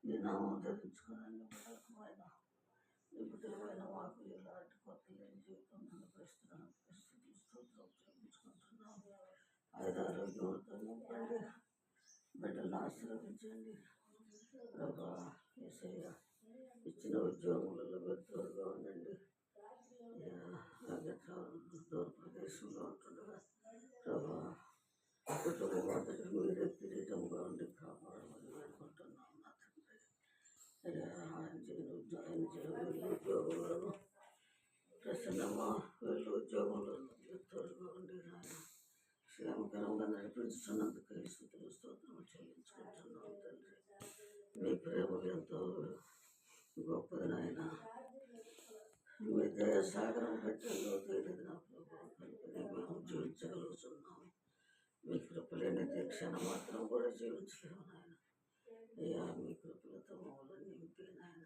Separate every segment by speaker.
Speaker 1: ఈ నామం ధరించుకోవడానికి బిడ్డలకమైన ఈ బిడ్డలమైన మాకు ఇలాంటి కొత్త లేని జీవితం అనుభవిస్తున్నాను. స్తోత్రం చెల్లించుకుంటున్నాం. ఆయన ఆరోగ్యంతో నింపండి, బిడ్డలను ఆశీర్వదించండి. ప్రభా యేసయ్య ఇచ్చిన ఉద్యోగములలో మీరు తోడుగా ఉండండి. దూర ప్రదేశంలో ఉంటుండగా ప్రభా కుటుంబ బాధ్యతలు మీరే కిరీటంగా ఉండి కాపాడమని వేడుకుంటున్నాం. నా తండ్రి ఆయన ఉద్యోగంలోనూ ప్రసన్నమ్మ వీళ్ళు ఉద్యోగంలోనూ మీరు తోడుగా ఉండి ఆయన క్షేమకరంగా నడిపించుతున్నందుకు స్తుతులు స్తోత్రం చెల్లించుకుంటున్నాం. తండ్రి మీ ప్రేమ ఎంతో గొప్పది నాయన. మీ దయ సాగరం కట్టెల్లో తేలిది నా ప్రభావం కనుకనే మేము జీవించగలుగుతున్నాము. మీ కృపలేని దీక్షణ మాత్రం కూడా జీవించలేము నాయన. అయ్యా మీ కృపలతో మమ్మల్ని నింపి నాయన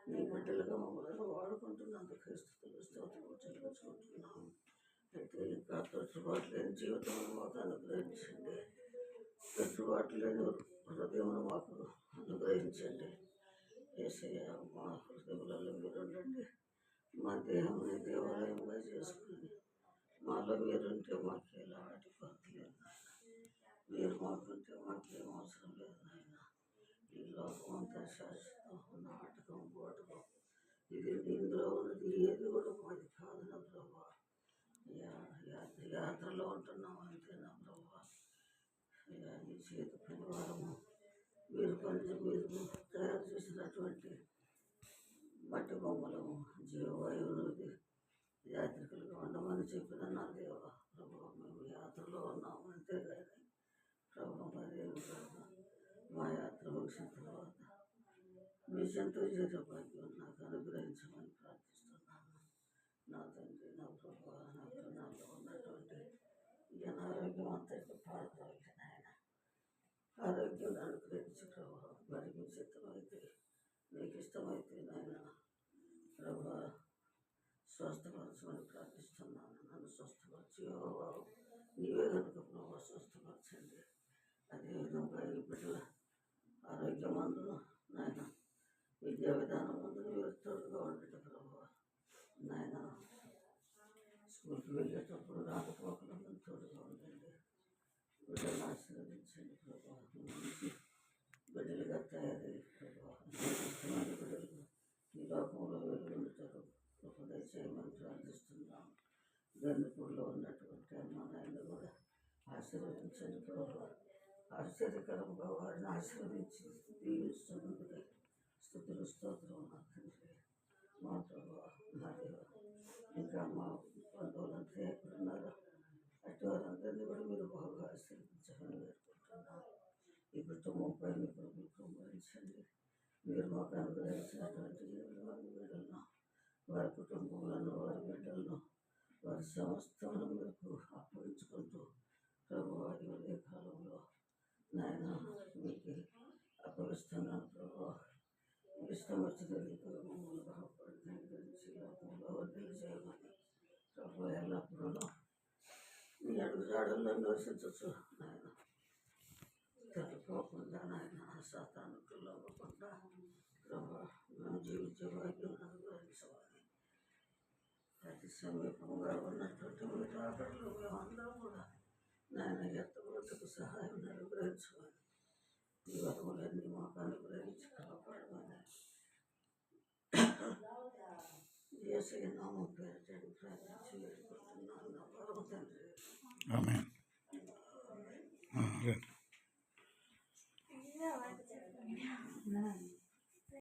Speaker 1: మీ బిడ్డలుగా మమ్మల్ని వాడుకుంటున్నందుకు స్తుతులు స్తోత్రం చెల్లించుకుంటున్నాము. అయితే ఇంకా కట్టుబాటు లేని జీవితం మాకు అనుగ్రహించండి. కట్టుబాటు లేని హృదయం మాకు అనుగ్రహించండి. యేసయ్య మా హృదయంలో మీరు ఉండండి. మా దేహాన్ని దేవాలయంగా చేసుకుని మాలో మీరుంటే మాకు ఎలాంటి కొరత లేదు నాయన. మీరు మాకుంటే మాకేం అవసరం లేదు నాయన. ఈ లోకం అంతా శాశ్వతం, నాటకం, బోటకం, ఇది ఇందులో ఉన్నది ఏది కూడా మాది కాదు నా ప్రభా. యాత్రలో ఉంటున్నాం అంతే నా ప్రభా. ఈ చేతి పనివారము మీరు తయారు చేసినటువంటి మట్టి బొమ్మలము జీవవాయువుది యాత్రికులుగా ఉండమని చెప్పిన నా దేవ ప్రభు మేము యాత్రలో ఉన్నాము అంతేగాని ప్రభు మరేమి కాదు. మా యాత్ర ముగిసిన తర్వాత మీ చెంత చేసే భాగ్యం నాకు అనుగ్రహించమని ప్రార్థిస్తున్నాను. నా తండ్రి నా ప్రభు నా ప్రాణాల్లో ఉన్నటువంటి ఈ అనారోగ్యం అంతటి పాల్గొనలేదు నాయన. ఆరోగ్యం అనుగ్రహించి ప్రభు మరి మీ చిత్తమైతే మీకు ఇష్టమైతే నాయన ప్రభు స్వస్థపరచమని ప్రార్థిస్తున్నాను. నన్ను స్వస్థపరిచి నీవే కనుక ప్రభు స్వస్థపరచండి. అదేవిధంగా ఈ బిడ్డల ఆరోగ్యం అందును నాయన విద్యా విధానం ముందు మీరు తోడుగా ఉండండి ప్రభు. నాయన స్కూల్కి వెళ్ళేటప్పుడు రాకపోకలను తోడుగా ఉండండి. బిడ్డలను ఆశీర్వదించండి ప్రభు. మంచి బిడ్డలుగా తయారయ్యి ప్రభు ఇష్టమైన బిడ్డలుగా ఈ లోకంలో వెలుగుంటారు కృప దయచేయమని ప్రార్థిస్తున్నాము. గన్నిపూడిలో ఉన్నటువంటి అమ్మ నాయన కూడా ఆశీర్వదించండి ప్రభు. ఆశ్చర్యకరంగా వారిని ఆశీర్వదించి దీవిస్తున్నందుకు స్తుతులు స్తోత్రం నా తండ్రి మా ప్రభు నా దేవ. ఇంకా మా బంధువులంతా ఎక్కడున్నారో అటు వారందరినీ కూడా మీరు బాగా ఆశీర్వదించాలని వేడుకుంటున్నాను. ఈ కుటుంబంపై మీ ప్రభుత్వం వహించండి. మీరు మాకు అనుగ్రహించినటువంటి బిడ్డలను వారి కుటుంబాలను వారి బిడ్డలను వారి సమస్తలను మీకు అప్పగించుకుంటూ ప్రభు వారి అదే కాలంలో నాయన మీకు అప్పగిస్తున్నాను ప్రభు. ఇష్టం వచ్చిన రీతిలో మమ్మల్ని బాగుపడి గురించి లోకంలో వదిలి చేయమని ప్రభు ఎల్లప్పుడూ మీ అడుగుజాడల్లో నివసించచ్చు నాయన. తగ్గిపోకుండా నాయన సాతానుకు లోపకుండా ప్రభు మేము జీవించే భాగ్యం అనుగ్రహించమని అతి సమీపంగా ఉన్నటువంటి మీ రాకడలో మేమందరం కూడా నాయన ఎత్తబోతుకు సహాయం అనుగ్రహించమని ఈ వరములన్నీ మాకు అనుగ్రహించి కాపాడమని యేసయ్య నామం పేరిట ప్రార్థించి వేడుకుంటున్నాను నా పరమ తండ్రి.
Speaker 2: ఆమేన్.